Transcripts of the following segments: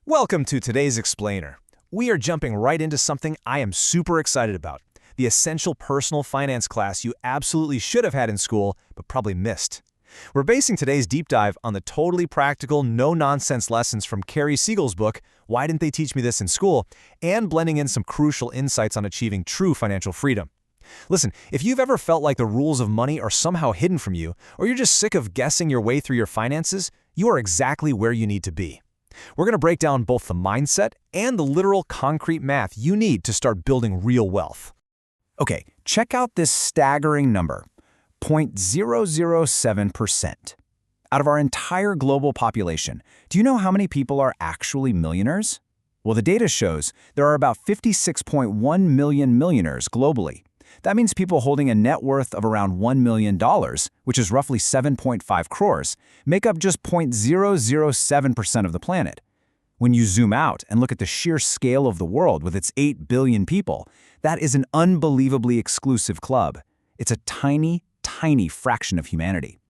Welcome to today's Explainer. We are jumping right into something I am super excited about, the essential personal finance class you absolutely should have had in school, but probably missed. We're basing today's deep dive on the totally practical, no-nonsense lessons from Cary Siegel's book, Why Didn't They Teach Me This in School?, and blending in some crucial insights on achieving true financial freedom. Listen, if you've ever felt like the rules of money are somehow hidden from you, or you're just sick of guessing your way through your finances, you are exactly where you need to be. We're going to break down both the mindset and the literal concrete math you need to start building real wealth. Okay, check out this staggering number, 0.007%. Out of our entire global population, do you know how many people are actually millionaires? Well, the data shows there are about 56.1 million millionaires globally. That means people holding a net worth of around $1 million, which is roughly 7.5 crores, make up just 0.007% of the planet. When you zoom out and look at the sheer scale of the world with its 8 billion people, that is an unbelievably exclusive club. It's a tiny, tiny fraction of humanity.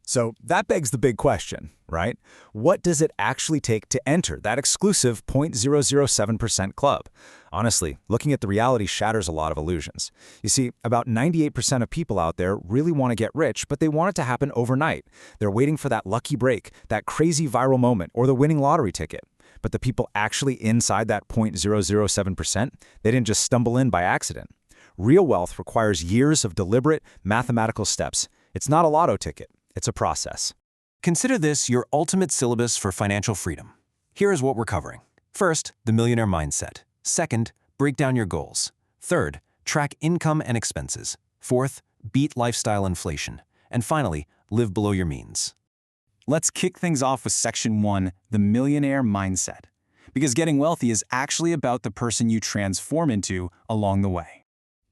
So that begs the big question, right? What does it actually take to enter that exclusive 0.007% club? Honestly, looking at the reality shatters a lot of illusions. You see, about 98% of people out there really want to get rich, but they want it to happen overnight. They're waiting for that lucky break, that crazy viral moment, or the winning lottery ticket. But the people actually inside that 0.007%, they didn't just stumble in by accident. Real wealth requires years of deliberate mathematical steps. It's not a lotto ticket. It's a process. Consider this your ultimate syllabus for financial freedom. Here is what we're covering. First, the millionaire mindset. Second, break down your goals. Third, track income and expenses. Fourth, beat lifestyle inflation. And finally, live below your means. Let's kick things off with Section 1, the millionaire mindset. Because getting wealthy is actually about the person you transform into along the way.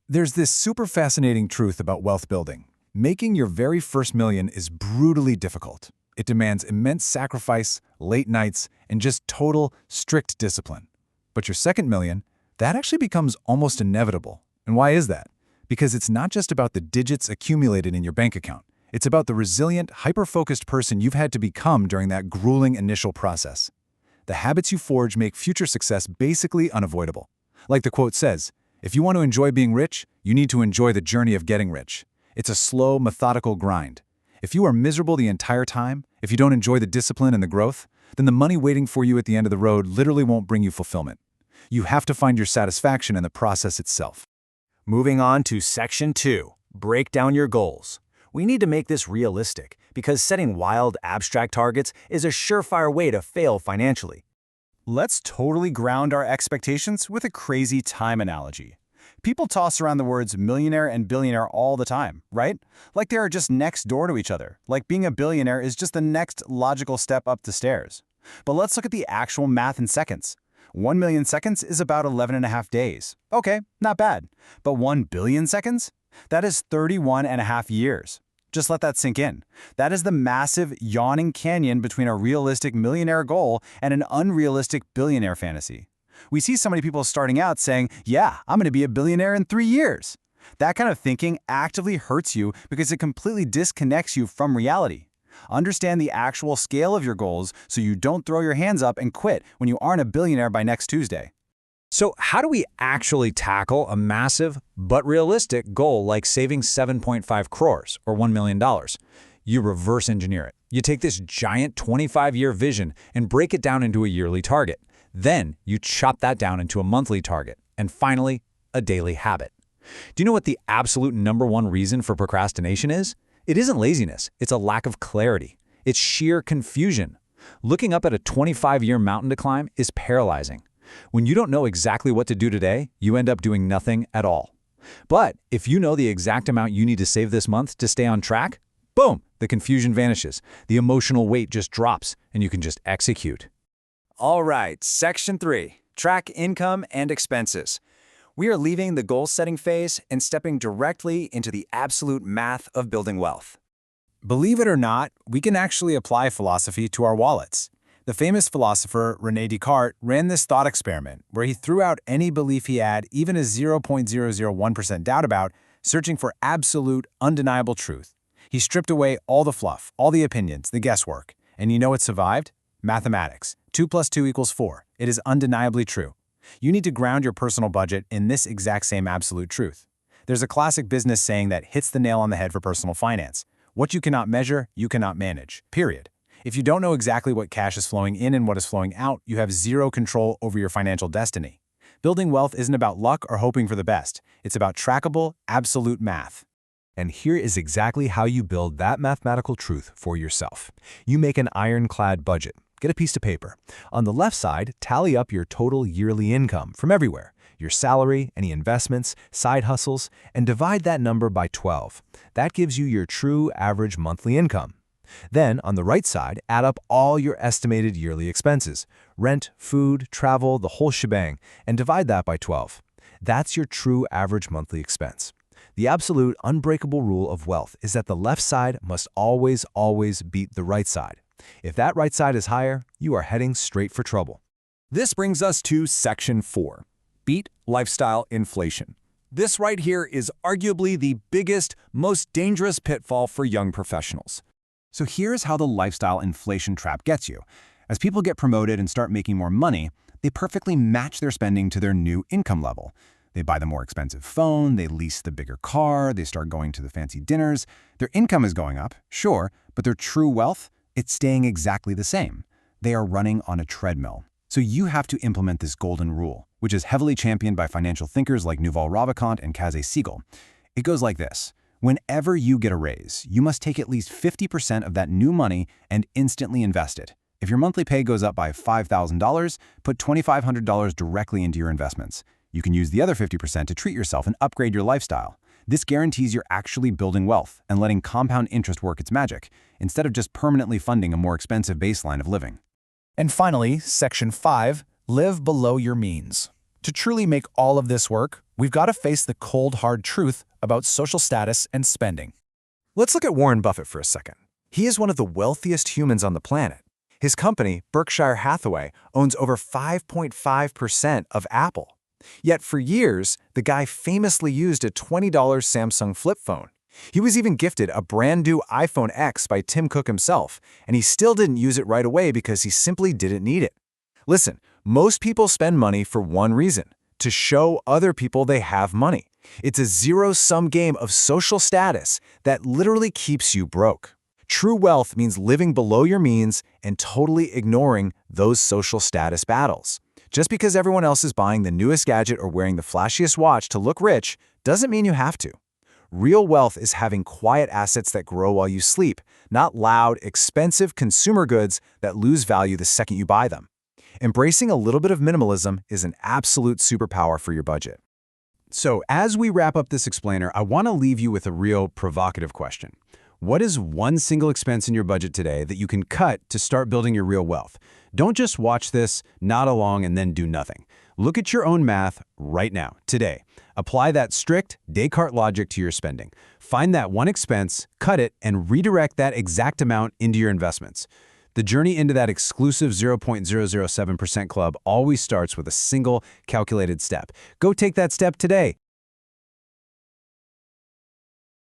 There's this super fascinating truth about wealth building. Making your very first million is brutally difficult. It demands immense sacrifice, late nights, and just total, strict discipline. But your second million, that actually becomes almost inevitable. And why is that? Because it's not just about the digits accumulated in your bank account. It's about the resilient, hyper-focused person you've had to become during that grueling initial process. The habits you forge make future success basically unavoidable. Like the quote says, if you want to enjoy being rich, you need to enjoy the journey of getting rich. It's a slow, methodical grind. If you are miserable the entire time, if you don't enjoy the discipline and the growth, then the money waiting for you at the end of the road literally won't bring you fulfillment. You have to find your satisfaction in the process itself. Moving on to Section 2, break down your goals. We need to make this realistic because setting wild, abstract targets is a surefire way to fail financially. Let's totally ground our expectations with a crazy time analogy. People toss around the words millionaire and billionaire all the time, right? Like they are just next door to each other, like being a billionaire is just the next logical step up the stairs. But let's look at the actual math in seconds. 1 million seconds is about 11.5 days. Okay, not bad. But 1 billion seconds? That is 31.5 years. Just let that sink in. That is the massive, yawning canyon between a realistic millionaire goal and an unrealistic billionaire fantasy. We see so many people starting out saying, yeah, I'm going to be a billionaire in 3 years. That kind of thinking actively hurts you because it completely disconnects you from reality. Understand the actual scale of your goals so you don't throw your hands up and quit when you aren't a billionaire by next Tuesday. So how do we actually tackle a massive but realistic goal like saving 7.5 crores or $1 million? You reverse engineer it. You take this giant 25-year vision and break it down into a yearly target. Then you chop that down into a monthly target, and finally, a daily habit. Do you know what the absolute #1 reason for procrastination is? It isn't laziness, it's a lack of clarity. It's sheer confusion. Looking up at a 25-year mountain to climb is paralyzing. When you don't know exactly what to do today, you end up doing nothing at all. But if you know the exact amount you need to save this month to stay on track, boom, the confusion vanishes. The emotional weight just drops, and you can just execute. All right, Section 3, track income and expenses. We are leaving the goal-setting phase and stepping directly into the absolute math of building wealth. Believe it or not, we can actually apply philosophy to our wallets. The famous philosopher René Descartes ran this thought experiment where he threw out any belief he had even a 0.001% doubt about, searching for absolute, undeniable truth. He stripped away all the fluff, all the opinions, the guesswork. And you know what survived? Mathematics. 2 plus 2 equals 4. It is undeniably true. You need to ground your personal budget in this exact same absolute truth. There's a classic business saying that hits the nail on the head for personal finance. What you cannot measure, you cannot manage, period. If you don't know exactly what cash is flowing in and what is flowing out, you have zero control over your financial destiny. Building wealth isn't about luck or hoping for the best. It's about trackable, absolute math. And here is exactly how you build that mathematical truth for yourself. You make an ironclad budget. Get a piece of paper. On the left side, tally up your total yearly income from everywhere, your salary, any investments, side hustles, and divide that number by 12. That gives you your true average monthly income. Then, on the right side, add up all your estimated yearly expenses, rent, food, travel, the whole shebang, and divide that by 12. That's your true average monthly expense. The absolute unbreakable rule of wealth is that the left side must always beat the right side. If that right side is higher, you are heading straight for trouble. This brings us to Section 4, Beat Lifestyle Inflation. This right here is arguably the biggest, most dangerous pitfall for young professionals. So here's how the lifestyle inflation trap gets you. As people get promoted and start making more money, they perfectly match their spending to their new income level. They buy the more expensive phone, they lease the bigger car, they start going to the fancy dinners. Their income is going up, sure, but their true wealth, it's staying exactly the same. They are running on a treadmill. So you have to implement this golden rule, which is heavily championed by financial thinkers like Yuval Ravikant and Cary Siegel. It goes like this. Whenever you get a raise, you must take at least 50% of that new money and instantly invest it. If your monthly pay goes up by $5,000, put $2,500 directly into your investments. You can use the other 50% to treat yourself and upgrade your lifestyle. This guarantees you're actually building wealth and letting compound interest work its magic, instead of just permanently funding a more expensive baseline of living. And finally, Section 5, Live below your means. To truly make all of this work, we've got to face the cold, hard truth about social status and spending. Let's look at Warren Buffett for a second. He is one of the wealthiest humans on the planet. His company, Berkshire Hathaway, owns over 5.5% of Apple. Yet for years, the guy famously used a $20 Samsung flip phone. He was even gifted a brand new iPhone X by Tim Cook himself, and he still didn't use it right away because he simply didn't need it. Listen, most people spend money for one reason: to show other people they have money. It's a zero-sum game of social status that literally keeps you broke. True wealth means living below your means and totally ignoring those social status battles. Just because everyone else is buying the newest gadget or wearing the flashiest watch to look rich doesn't mean you have to. Real wealth is having quiet assets that grow while you sleep, not loud, expensive consumer goods that lose value the second you buy them. Embracing a little bit of minimalism is an absolute superpower for your budget. So, as we wrap up this explainer, I want to leave you with a real provocative question. What is one single expense in your budget today that you can cut to start building your real wealth? Don't just watch this, nod along, and then do nothing. Look at your own math right now, today. Apply that strict Descartes logic to your spending. Find that one expense, cut it, and redirect that exact amount into your investments. The journey into that exclusive 0.007% club always starts with a single calculated step. Go take that step today.